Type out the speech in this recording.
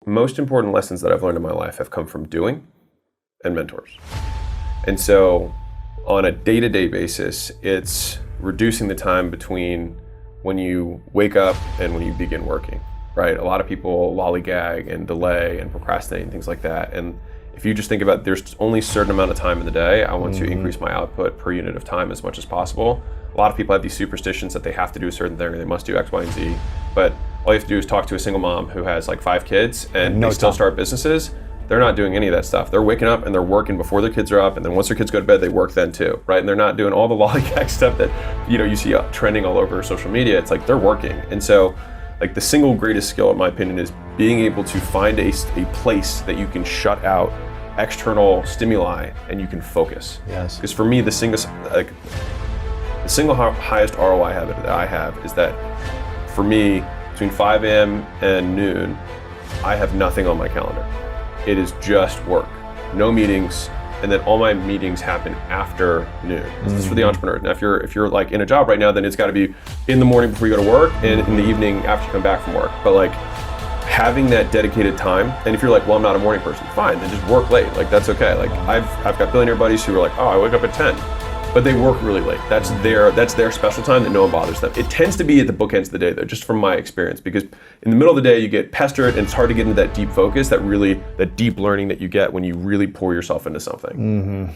most important lessons that I've learned in my life have come from doing and mentors. And so on a day-to-day basis, it's reducing the time between when you wake up and when you begin working, right? A lot of people lollygag and delay and procrastinate and things like that. And if you just think about there's only a certain amount of time in the day, I want to increase my output per unit of time as much as possible. A lot of people have these superstitions that they have to do a certain thing or they must do X, Y, and Z. But all you have to do is talk to a single mom who has like 5 kids and they still start businesses. They're not doing any of that stuff. They're waking up and they're working before their kids are up, and then once their kids go to bed, they work then too, right? And they're not doing all the lollygag stuff that you see trending all over social media. It's like they're working. And so like the single greatest skill, in my opinion, is being able to find a place that you can shut out external stimuli and you can focus. Yes. Because for me, the single highest ROI habit that I have is that for me, between 5 a.m. and noon, I have nothing on my calendar. It is just work, no meetings, and then all my meetings happen after noon. This is for the entrepreneur. Now, if you're like in a job right now, then it's got to be in the morning before you go to work and in the evening after you come back from work. But like having that dedicated time, and if you're like, well, I'm not a morning person, fine, then just work late. Like that's okay. Like I've got billionaire buddies who are like, oh, I wake up at 10. But they work really late. That's their special time that no one bothers them. It tends to be at the bookends of the day though, just from my experience, because in the middle of the day you get pestered and it's hard to get into that deep focus, that deep learning that you get when you really pour yourself into something.